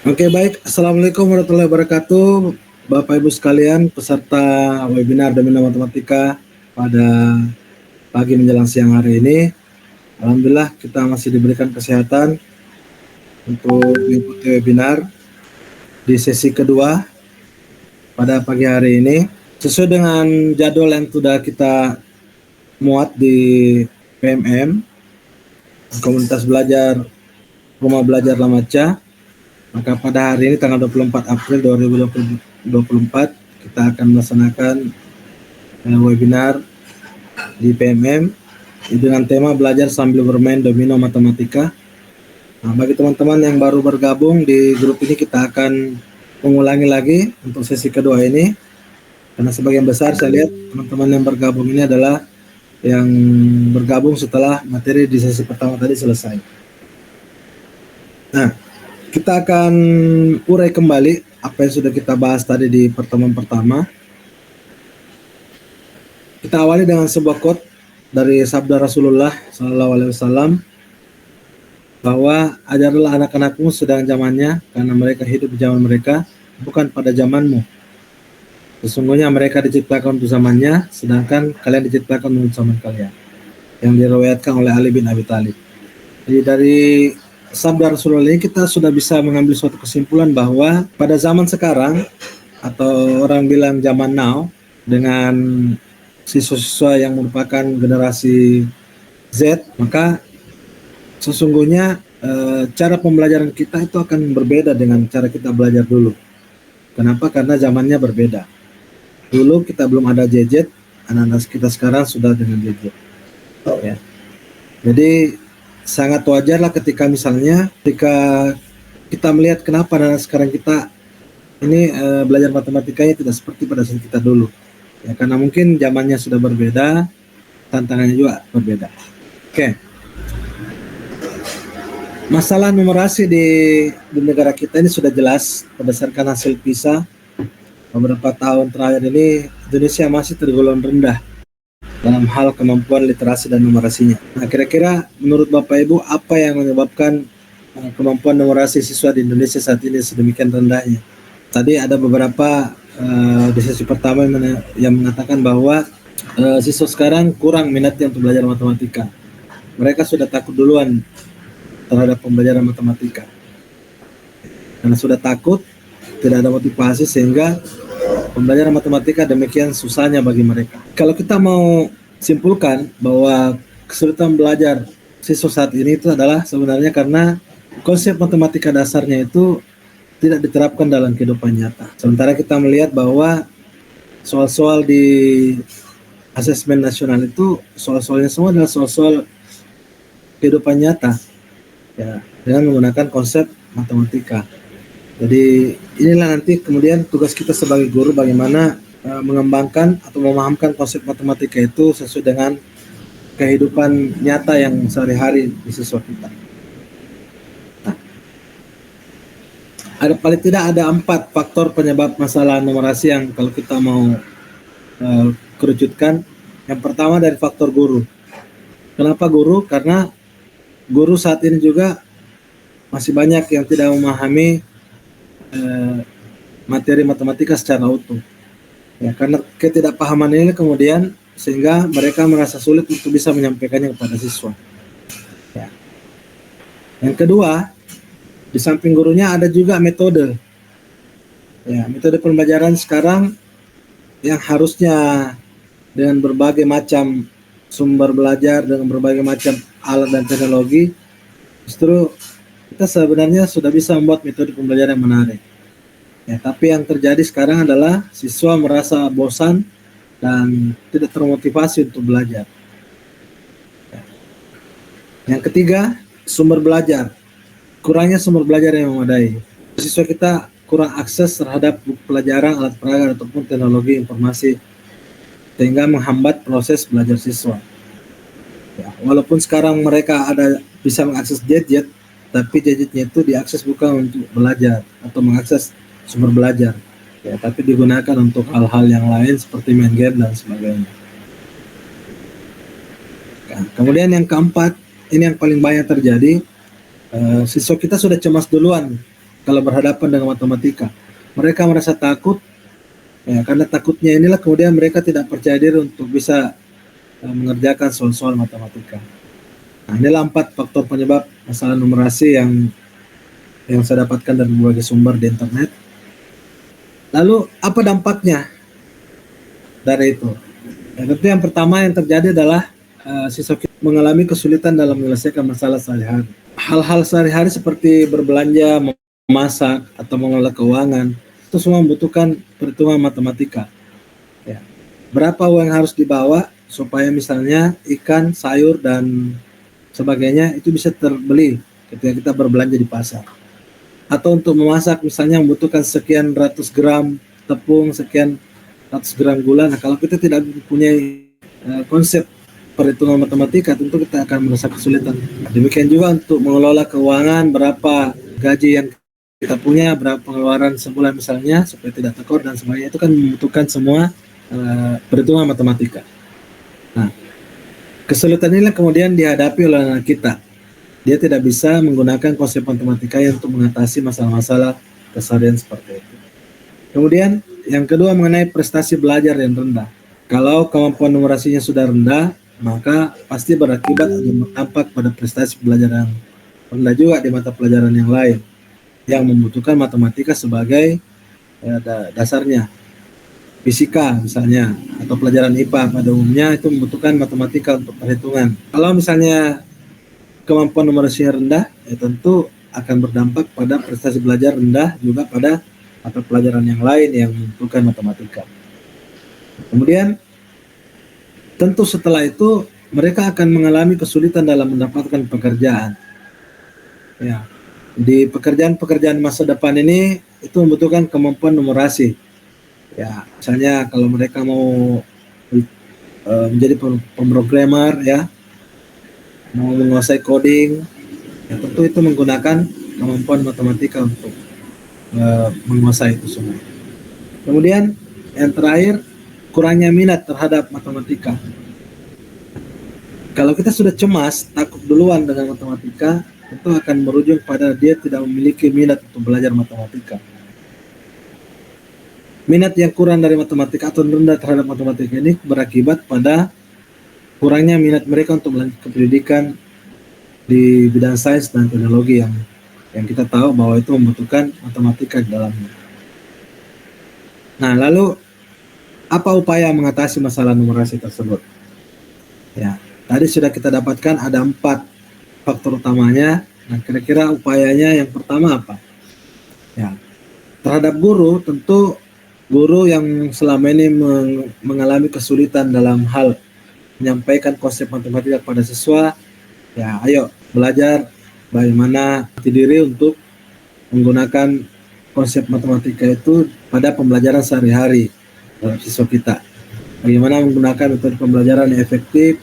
Oke, baik. Assalamualaikum warahmatullahi wabarakatuh. Bapak Ibu sekalian, peserta webinar Domino Matematika pada pagi menjelang siang hari ini. Alhamdulillah kita masih diberikan kesehatan untuk mengikuti webinar di sesi kedua pada pagi hari ini. Sesuai dengan jadwal yang sudah kita muat di PMM, Komunitas Belajar Rumah Belajar Lamaca, maka pada hari ini tanggal 24 April 2024 kita akan melaksanakan webinar di PMM dengan tema belajar sambil bermain domino matematika. Nah, bagi teman-teman yang baru bergabung di grup ini, kita akan mengulangi lagi untuk sesi kedua ini, karena sebagian besar saya lihat teman-teman yang bergabung ini adalah yang bergabung setelah materi di sesi pertama tadi selesai. Nah, kita akan urai kembali apa yang sudah kita bahas tadi di pertemuan pertama. Kita awali dengan sebuah quote dari sabda Rasulullah SAW, bahwa ajarlah anak-anakmu sedang zamannya, karena mereka hidup di zaman mereka, bukan pada zamanmu. Sesungguhnya mereka diciptakan untuk zamannya, sedangkan kalian diciptakan untuk zaman kalian. Yang diriwayatkan oleh Ali bin Abi Thalib. Jadi dari sabda Rasulullah ini kita sudah bisa mengambil suatu kesimpulan bahwa pada zaman sekarang, atau orang bilang zaman now, dengan siswa-siswa yang merupakan generasi Z, maka sesungguhnya cara pembelajaran kita itu akan berbeda dengan cara kita belajar dulu. Kenapa? Karena zamannya berbeda. Dulu kita belum ada gadget, anak-anak kita sekarang sudah dengan gadget. Ya. Jadi sangat wajar lah ketika misalnya ketika kita melihat kenapa anak sekarang kita ini belajar matematikanya tidak seperti pada saat kita dulu. Ya, karena mungkin zamannya sudah berbeda, tantangannya juga berbeda. Oke. Masalah numerasi di negara kita ini sudah jelas berdasarkan hasil PISA. Beberapa tahun terakhir ini Indonesia masih tergolong rendah dalam hal kemampuan literasi dan numerasinya. Nah, kira-kira menurut Bapak Ibu apa yang menyebabkan kemampuan numerasi siswa di Indonesia saat ini sedemikian rendahnya? Tadi ada beberapa di sesi pertama yang mengatakan bahwa siswa sekarang kurang minatnya untuk belajar matematika. Mereka sudah takut duluan terhadap pembelajaran matematika. Karena sudah takut, tidak ada motivasi, sehingga pembelajaran matematika demikian susahnya bagi mereka. Kalau kita mau simpulkan bahwa kesulitan belajar siswa saat ini itu adalah sebenarnya karena konsep matematika dasarnya itu tidak diterapkan dalam kehidupan nyata. Sementara kita melihat bahwa soal-soal di asesmen nasional itu soal-soalnya semua adalah soal-soal kehidupan nyata, ya, dengan menggunakan konsep matematika. Jadi inilah nanti kemudian tugas kita sebagai guru, bagaimana mengembangkan atau memahamkan konsep matematika itu sesuai dengan kehidupan nyata yang sehari-hari di siswa kita. Nah, paling tidak ada 4 faktor penyebab masalah numerasi yang kalau kita mau kerucutkan. Yang pertama dari faktor guru. Kenapa guru? Karena guru saat ini juga masih banyak yang tidak memahami materi matematika secara utuh. Ya, karena ketidakpahaman ini kemudian sehingga mereka merasa sulit untuk bisa menyampaikannya kepada siswa. Ya. Yang kedua, di samping gurunya ada juga metode. Ya, metode pembelajaran sekarang yang harusnya dengan berbagai macam sumber belajar, dengan berbagai macam alat dan teknologi, justru kita sebenarnya sudah bisa membuat metode pembelajaran yang menarik. Ya, tapi yang terjadi sekarang adalah siswa merasa bosan dan tidak termotivasi untuk belajar. Ya. Yang ketiga, sumber belajar. Kurangnya sumber belajar yang memadai. Siswa kita kurang akses terhadap buku pelajaran, alat peraga, ataupun teknologi informasi, sehingga menghambat proses belajar siswa. Ya, walaupun sekarang mereka bisa mengakses gadget, tapi gadgetnya itu diakses bukan untuk belajar atau mengakses sumber belajar, ya, tapi digunakan untuk hal-hal yang lain seperti main game dan sebagainya. Nah, kemudian yang keempat, ini yang paling banyak terjadi, siswa kita sudah cemas duluan kalau berhadapan dengan matematika. Mereka merasa takut, ya, karena takutnya inilah kemudian mereka tidak percaya diri untuk bisa mengerjakan soal-soal matematika. Nah, inilah 4 faktor penyebab masalah numerasi yang saya dapatkan dari berbagai sumber di internet. Lalu apa dampaknya dari itu? Ya, tentu yang pertama yang terjadi adalah siswa kita mengalami kesulitan dalam menyelesaikan masalah sehari-hari. Hal-hal sehari-hari seperti berbelanja, memasak, atau mengelola keuangan, itu semua membutuhkan perhitungan matematika. Ya. Berapa uang yang harus dibawa supaya misalnya ikan, sayur, dan sebagainya itu bisa terbeli ketika kita berbelanja di pasar. Atau untuk memasak misalnya membutuhkan sekian ratus gram tepung, sekian ratus gram gula. Nah, kalau kita tidak mempunyai konsep perhitungan matematika, tentu kita akan merasa kesulitan. Demikian juga untuk mengelola keuangan, berapa gaji yang kita punya, berapa pengeluaran sebulan misalnya, supaya tidak tekor dan sebagainya, itu kan membutuhkan semua perhitungan matematika. Nah, kesulitan ini kemudian dihadapi oleh anak kita. Dia tidak bisa menggunakan konsep matematika untuk mengatasi masalah-masalah keseharian seperti itu. Kemudian yang kedua mengenai prestasi belajar yang rendah. Kalau kemampuan numerasinya sudah rendah, maka pasti berakibat atau berdampak pada prestasi belajar yang rendah juga di mata pelajaran yang lain yang membutuhkan matematika sebagai dasarnya. Fisika misalnya atau pelajaran IPA pada umumnya itu membutuhkan matematika untuk perhitungan. Kalau misalnya kemampuan numerasinya rendah, ya tentu akan berdampak pada prestasi belajar rendah juga pada mata pelajaran yang lain yang membutuhkan matematika. Kemudian tentu setelah itu mereka akan mengalami kesulitan dalam mendapatkan pekerjaan. Ya, di pekerjaan-pekerjaan masa depan ini itu membutuhkan kemampuan numerasi. Ya, misalnya kalau mereka mau menjadi pemrogramer, ya, mau menguasai coding, ya tentu itu menggunakan kemampuan matematika untuk menguasai itu semua. Kemudian yang terakhir, kurangnya minat terhadap matematika. Kalau kita sudah cemas, takut duluan dengan matematika, itu akan berujung pada dia tidak memiliki minat untuk belajar matematika. Minat yang kurang dari matematika atau rendah terhadap matematika ini berakibat pada kurangnya minat mereka untuk melanjutkan pendidikan di bidang sains dan teknologi yang kita tahu bahwa itu membutuhkan matematika di dalamnya. Nah, lalu apa upaya mengatasi masalah numerasi tersebut? Ya, tadi sudah kita dapatkan ada 4 faktor utamanya. Nah, kira-kira upayanya yang pertama apa? Ya, terhadap guru, tentu guru yang selama ini mengalami kesulitan dalam hal menyampaikan konsep matematika kepada siswa, ya ayo belajar bagaimana diri untuk menggunakan konsep matematika itu pada pembelajaran sehari-hari dalam siswa kita. Bagaimana menggunakan metode pembelajaran yang efektif.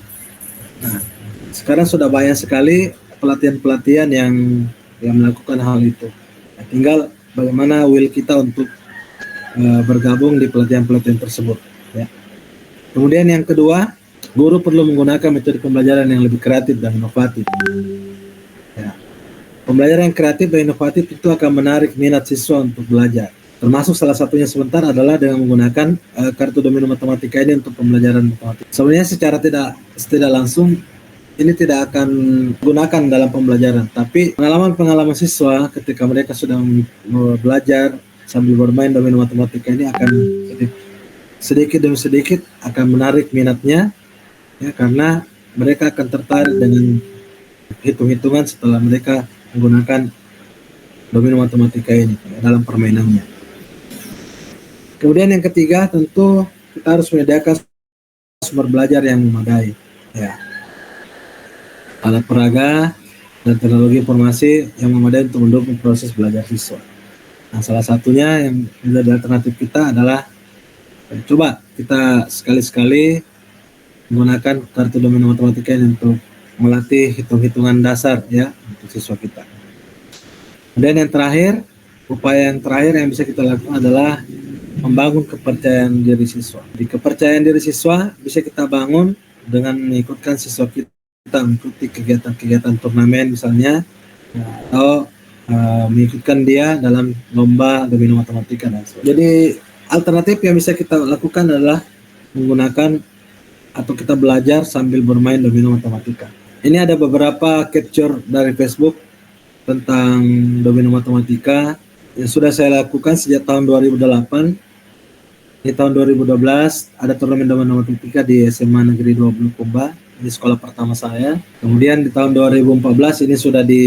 Nah, sekarang sudah banyak sekali pelatihan-pelatihan yang melakukan hal itu. Nah, tinggal bagaimana will kita untuk bergabung di pelatihan-pelatihan tersebut. Ya. Kemudian yang kedua, guru perlu menggunakan metode pembelajaran yang lebih kreatif dan inovatif. Ya. Pembelajaran yang kreatif dan inovatif itu akan menarik minat siswa untuk belajar. Termasuk salah satunya sebentar adalah dengan menggunakan kartu domino matematika ini untuk pembelajaran matematika. Sebenarnya secara tidak langsung ini tidak akan digunakan dalam pembelajaran, tapi pengalaman siswa ketika mereka sudah belajar sambil bermain domino matematika ini akan sedikit demi sedikit akan menarik minatnya, ya, karena mereka akan tertarik dengan hitung-hitungan setelah mereka menggunakan domino matematika ini dalam permainannya. Kemudian yang ketiga, tentu kita harus menyediakan sumber belajar yang memadai, ya, alat peraga dan teknologi informasi yang memadai untuk mendukung proses belajar siswa. Nah, salah satunya yang menjadi alternatif kita adalah coba kita sekali-sekali menggunakan kartu domino matematika ini untuk melatih hitung-hitungan dasar, ya, untuk siswa kita. Dan yang terakhir, upaya yang terakhir yang bisa kita lakukan adalah membangun kepercayaan diri siswa. Di kepercayaan diri siswa bisa kita bangun dengan mengikutkan siswa kita mengikuti kegiatan-kegiatan turnamen misalnya, atau mengikutkan dia dalam lomba domino matematika dan sebagainya. Jadi alternatif yang bisa kita lakukan adalah menggunakan atau kita belajar sambil bermain domino matematika. Ini ada beberapa capture dari Facebook tentang domino matematika yang sudah saya lakukan sejak tahun 2008. Di tahun 2012 ada turnamen domino matematika di SMA Negeri 20 Kumba. Ini sekolah pertama saya. Kemudian di tahun 2014 ini sudah di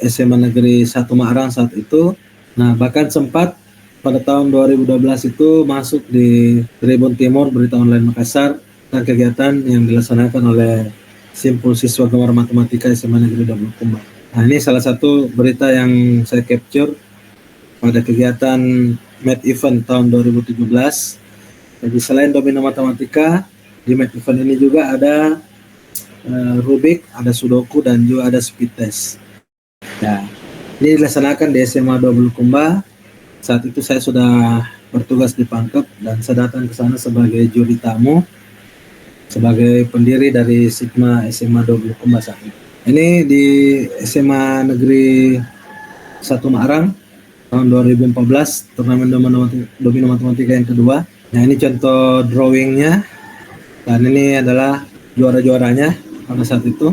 SMA Negeri 1 Ma'arang saat itu. Nah, bahkan sempat pada tahun 2012 itu masuk di Tribun Timur Berita Online Makassar dan kegiatan yang dilaksanakan oleh Simpul Siswa Gemar Matematika SMA Negeri 20 Kumba. Nah, ini salah satu berita yang saya capture pada kegiatan Math Event tahun 2017. Jadi selain domino matematika, di Math Event ini juga ada Rubik, ada Sudoku, dan juga ada speed test. Ya, ini dilaksanakan di SMA 20 Kumba. Saat itu saya sudah bertugas di Pangkep dan saya datang ke sana sebagai juri tamu, sebagai pendiri dari Sigma SMA 20 Kumba saat itu. Ini di SMA Negeri 1 Ma'arang tahun 2014, turnamen domino matematika yang kedua. Nah, ini contoh drawingnya dan ini adalah juara-juaranya pada saat itu.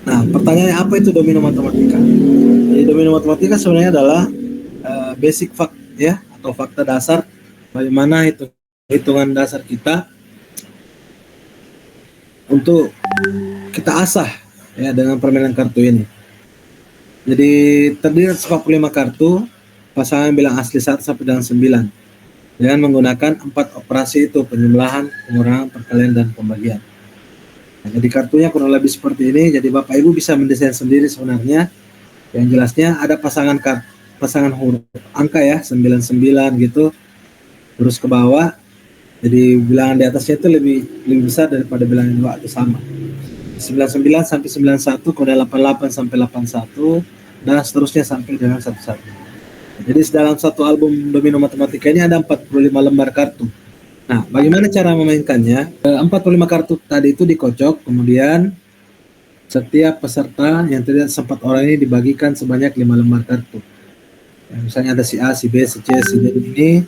Nah, pertanyaannya apa itu domino matematika? Jadi domino matematika sebenarnya adalah basic fact ya, atau fakta dasar bagaimana hitungan dasar kita untuk kita asah ya dengan permainan kartu ini. Jadi terdiri atas 45 kartu, pasangan bilang asli 1 sampai dengan 9 dengan menggunakan 4 operasi itu: penjumlahan, pengurangan, perkalian, dan pembagian. Nah, jadi kartunya kurang lebih seperti ini. Jadi Bapak Ibu bisa mendesain sendiri sebenarnya. Yang jelasnya ada pasangan huruf angka ya, 99 gitu, terus ke bawah. Jadi bilangan di atasnya itu lebih besar daripada bilangan di bawah itu sama. 99 sampai 91, kemudian 88 sampai 81, dan seterusnya sampai dengan 11. Jadi dalam satu album domino matematika ini ada 45 lembar kartu. Nah, bagaimana cara memainkannya? 45 kartu tadi itu dikocok, kemudian setiap peserta yang terdiri atas 4 orang ini dibagikan sebanyak 5 lembar kartu. Ya, misalnya ada si A, si B, si C, si D ini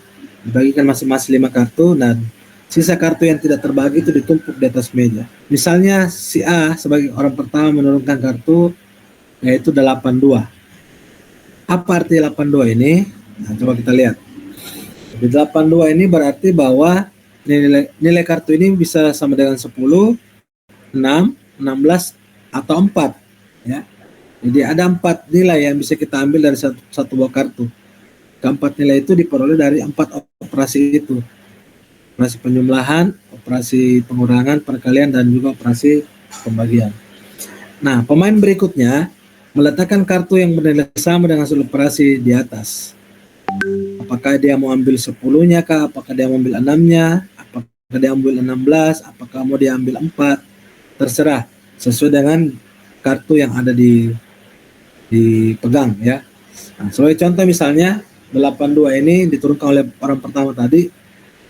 dibagikan masing-masing 5 kartu, dan sisa kartu yang tidak terbagi itu ditumpuk di atas meja. Misalnya si A sebagai orang pertama menurunkan kartu yaitu 82. Apa arti 82 ini? Nah, coba kita lihat. Di 82 ini berarti bahwa nilai kartu ini bisa sama dengan 10, 6, 16, atau 4. Ya. Jadi ada 4 nilai yang bisa kita ambil dari satu buah kartu. Keempat nilai itu diperoleh dari 4 operasi itu. Operasi penjumlahan, operasi pengurangan, perkalian, dan juga operasi pembagian. Nah, pemain berikutnya meletakkan kartu yang bernilai sama dengan hasil operasi di atas. Apakah dia mau ambil 10-nya kah? Apakah dia mau ambil 6-nya? Apakah dia ambil 16? Apakah mau dia ambil 4? Terserah, sesuai dengan kartu yang ada dipegang ya. Nah, sebagai contoh misalnya 82 ini diturunkan oleh orang pertama tadi.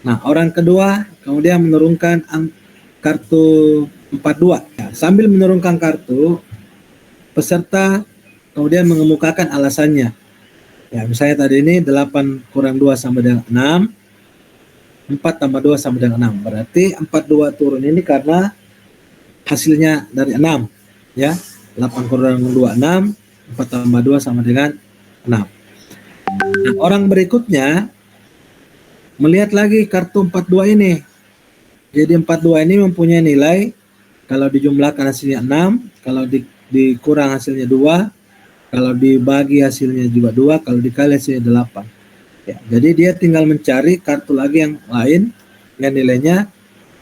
Nah, orang kedua kemudian menurunkan kartu 42. Ya, sambil menurunkan kartu, peserta kemudian mengemukakan alasannya. Ya, misalnya tadi ini 8 kurang 2 sama dengan 6, 4 tambah 2 sama dengan 6. Berarti 42 turun ini karena hasilnya dari 6. Ya, 8 kurang 2, 6, 4 tambah 2 sama dengan 6. Nah, orang berikutnya melihat lagi kartu 42 ini. Jadi 42 ini mempunyai nilai, kalau dijumlahkan hasilnya 6, kalau dikurang hasilnya 2, kalau dibagi hasilnya juga 2, kalau dikali hasilnya 8. Ya, jadi dia tinggal mencari kartu lagi yang lain yang nilainya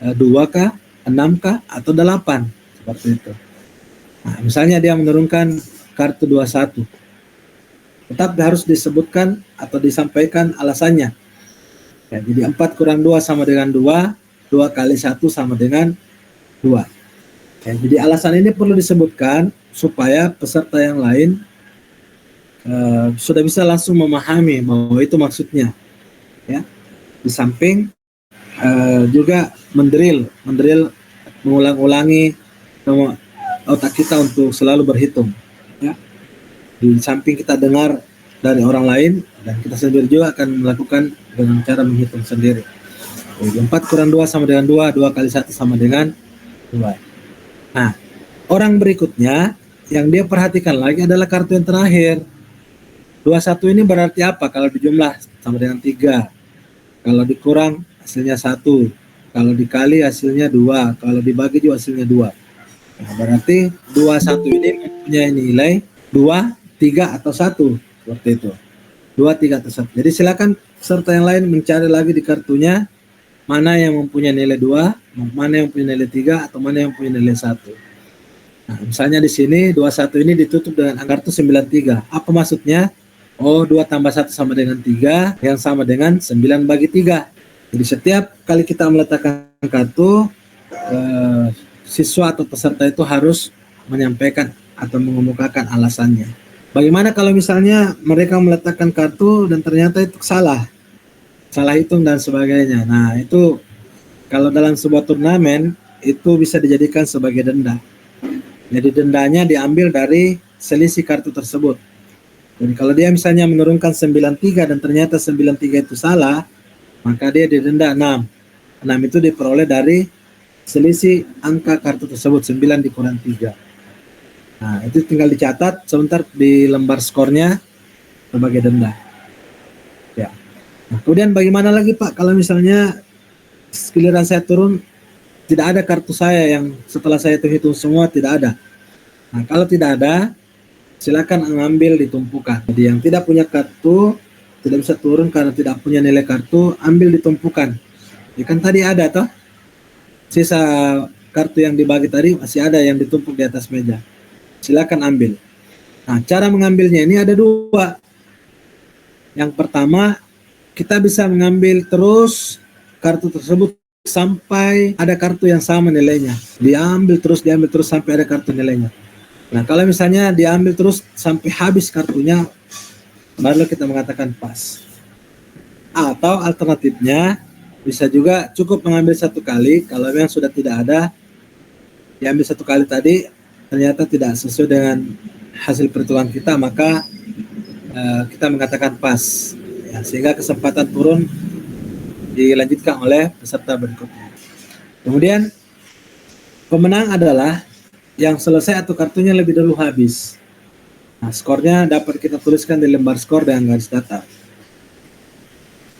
2 kah, 6 kah, atau 8. Seperti itu. Nah, misalnya dia menurunkan kartu 21. Tetap harus disebutkan atau disampaikan alasannya. Ya, jadi 4 kurang 2 sama dengan 2, 2 kali 1 sama dengan 2. Ya, jadi alasan ini perlu disebutkan supaya peserta yang lain sudah bisa langsung memahami bahwa itu maksudnya. Ya. Di samping juga mendrill, mengulang-ulangi otak kita untuk selalu berhitung. Ya. Di samping kita dengar dari orang lain, dan kita sendiri juga akan melakukan dengan cara menghitung sendiri. Jadi 4 kurang 2 sama dengan 2, 2 kali 1 sama dengan 2. Nah, orang berikutnya yang dia perhatikan lagi adalah kartu yang terakhir. 21 ini berarti apa? Kalau dijumlah sama dengan 3. Kalau dikurang hasilnya 1. Kalau dikali hasilnya 2. Kalau dibagi juga hasilnya 2. Nah, berarti 21 ini mempunyai nilai 2, 3, atau 1. Seperti itu. 2, 3, atau 1. Jadi silakan peserta yang lain mencari lagi di kartunya mana yang mempunyai nilai 2, mana yang mempunyai nilai 3, atau mana yang mempunyai nilai 1. Nah, misalnya di sini 21 ini ditutup dengan angka 93. Apa maksudnya? Oh, 2 tambah 1 sama dengan 3, yang sama dengan 9 bagi 3. Jadi setiap kali kita meletakkan kartu, siswa atau peserta itu harus menyampaikan atau mengemukakan alasannya. Bagaimana kalau misalnya mereka meletakkan kartu dan ternyata itu salah hitung dan sebagainya. Nah, itu kalau dalam sebuah turnamen itu bisa dijadikan sebagai denda. Jadi dendanya diambil dari selisih kartu tersebut. Jadi kalau dia misalnya menurunkan 93 dan ternyata 93 itu salah, maka dia didenda 6. 6 itu diperoleh dari selisih angka kartu tersebut, 9 dikurang 3. Nah, itu tinggal dicatat sebentar di lembar skornya sebagai denda. Ya. Nah, kemudian bagaimana lagi Pak kalau misalnya giliran saya turun tidak ada kartu saya yang setelah saya hitung semua tidak ada. Nah, kalau tidak ada, silakan mengambil di tumpukan. Jadi yang tidak punya kartu tidak bisa turun karena tidak punya nilai kartu, ambil di tumpukan. Ya kan tadi ada toh, sisa kartu yang dibagi tadi masih ada yang ditumpuk di atas meja. Silakan ambil. Nah, cara mengambilnya ini ada 2. Yang pertama, kita bisa mengambil terus kartu tersebut sampai ada kartu yang sama nilainya. Diambil terus sampai ada kartu nilainya. Nah, kalau misalnya diambil terus sampai habis kartunya, baru kita mengatakan pas. Atau alternatifnya, bisa juga cukup mengambil 1 kali. Kalau memang sudah tidak ada, diambil 1 kali tadi, ternyata tidak sesuai dengan hasil perhitungan kita, maka kita mengatakan pas. Ya, sehingga kesempatan turun dilanjutkan oleh peserta berikutnya. Kemudian, pemenang adalah yang selesai atau kartunya lebih dulu habis. Nah, skornya dapat kita tuliskan di lembar skor dengan garis datar.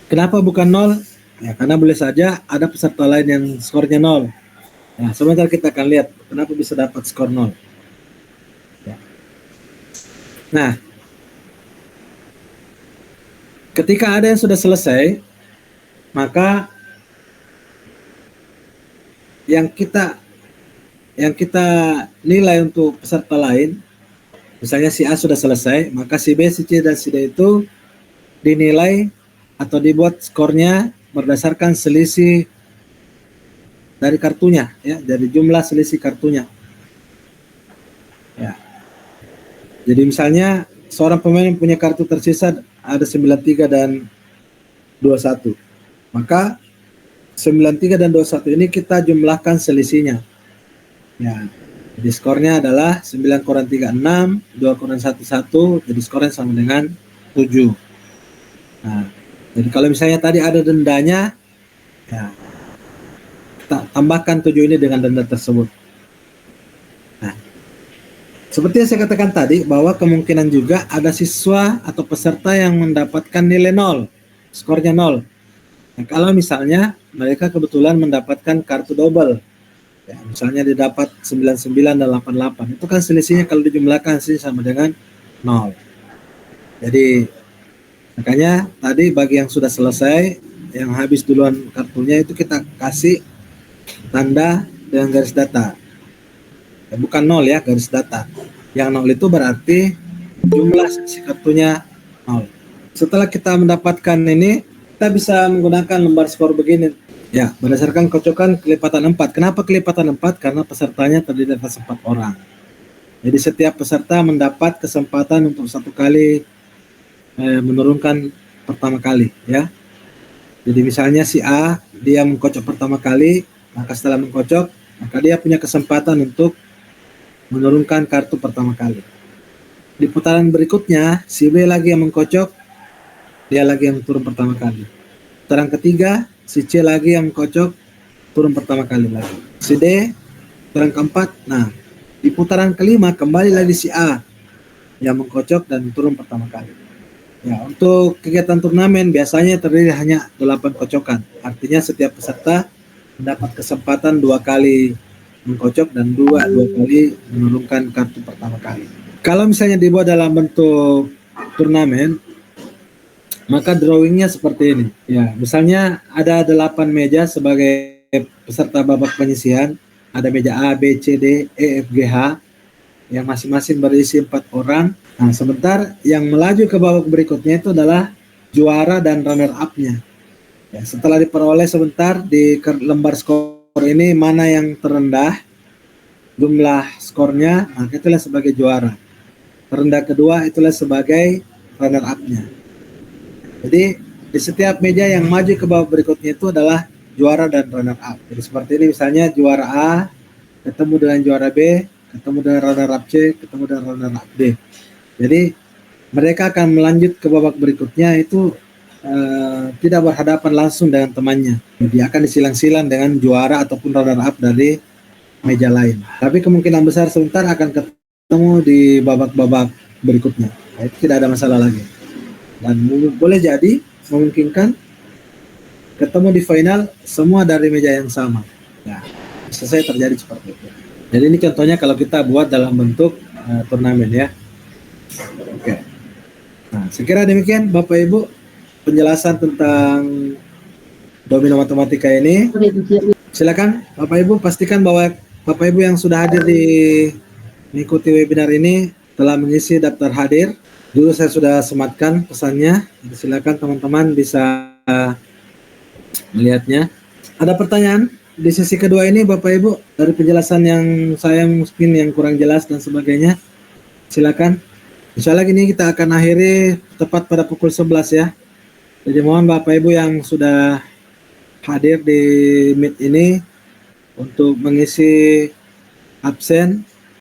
Kenapa bukan 0? Ya, karena boleh saja ada peserta lain yang skornya 0. Nah, sebentar kita akan lihat kenapa bisa dapat skor 0. Ya. Nah, ketika ada yang sudah selesai, maka yang kita nilai untuk peserta lain, misalnya si A sudah selesai, maka si B, si C, dan si D itu dinilai atau dibuat skornya berdasarkan selisih dari kartunya, ya, dari jumlah selisih kartunya. Ya. Jadi misalnya seorang pemain yang punya kartu tersisa ada 93 dan 21. Maka 93 dan 21 ini kita jumlahkan selisihnya. Ya, jadi skornya adalah 9 kurang 3, 6, 2 kurang 1, 1, jadi skornya sama dengan 7. Nah, jadi kalau misalnya tadi ada dendanya, ya, kita tambahkan 7 ini dengan denda tersebut. Nah, seperti yang saya katakan tadi, bahwa kemungkinan juga ada siswa atau peserta yang mendapatkan nilai 0, skornya 0. Nah, kalau misalnya mereka kebetulan mendapatkan kartu double, ya, misalnya didapat 99 dan 88, itu kan selisihnya kalau dijumlahkan hasilnya sama dengan 0. Jadi makanya tadi bagi yang sudah selesai, yang habis duluan kartunya itu kita kasih tanda dengan garis datar. Ya, bukan 0 ya, garis datar. Yang 0 itu berarti jumlah selisih kartunya 0. Setelah kita mendapatkan ini, kita bisa menggunakan lembar skor begini. Ya, berdasarkan kocokan kelipatan 4. Kenapa kelipatan 4? Karena pesertanya terdiri atas 4 orang. Jadi setiap peserta mendapat kesempatan untuk 1 kali menurunkan pertama kali, ya. Jadi misalnya si A, dia mengkocok pertama kali, maka setelah mengkocok, maka dia punya kesempatan untuk menurunkan kartu pertama kali. di putaran berikutnya si B lagi yang mengkocok, dia lagi yang turun pertama kali. Putaran ketiga si C lagi yang mengkocok, turun pertama kali lagi. Si D putaran keempat. Nah, di putaran kelima kembali lagi si A yang mengkocok dan turun pertama kali. Ya, untuk kegiatan turnamen biasanya terdiri hanya 8 kocokan. Artinya setiap peserta mendapat kesempatan 2 kali mengkocok dan dua kali menurunkan kartu pertama kali. Kalau misalnya dibuat dalam bentuk turnamen, maka drawingnya seperti ini. Ya, misalnya ada 8 meja sebagai peserta babak penyisihan. Ada meja A, B, C, D, E, F, G, H yang masing-masing berisi 4 orang. Nah, sebentar yang melaju ke babak berikutnya itu adalah juara dan runner up-nya. Ya, setelah diperoleh sebentar di lembar skor ini mana yang terendah jumlah skornya, maka itulah sebagai juara. Terendah kedua itulah sebagai runner up-nya. Jadi di setiap meja yang maju ke babak berikutnya itu adalah juara dan runner up. Jadi seperti ini misalnya juara A ketemu dengan juara B, ketemu dengan runner up C, ketemu dengan runner up D. Jadi mereka akan melanjut ke babak berikutnya itu tidak berhadapan langsung dengan temannya. Dia akan disilang-silang dengan juara ataupun runner up dari meja lain. Tapi kemungkinan besar sebentar akan ketemu di babak-babak berikutnya. Nah, itu tidak ada masalah lagi. Dan boleh jadi memungkinkan ketemu di final semua dari meja yang sama. Nah, selesai terjadi seperti itu. Jadi ini contohnya kalau kita buat dalam bentuk turnamen ya. Oke. Nah, sekira demikian Bapak Ibu penjelasan tentang domino matematika ini. Silakan Bapak Ibu pastikan bahwa Bapak Ibu yang sudah hadir di mengikuti webinar ini telah mengisi daftar hadir. Dulu saya sudah sematkan pesannya. Jadi silakan teman-teman bisa melihatnya. Ada pertanyaan di sesi kedua ini Bapak Ibu dari penjelasan yang saya mungkin yang kurang jelas dan sebagainya? Silakan. Insya Allah ini kita akan akhiri tepat pada pukul 11 ya. Jadi mohon Bapak Ibu yang sudah hadir di Meet ini untuk mengisi absen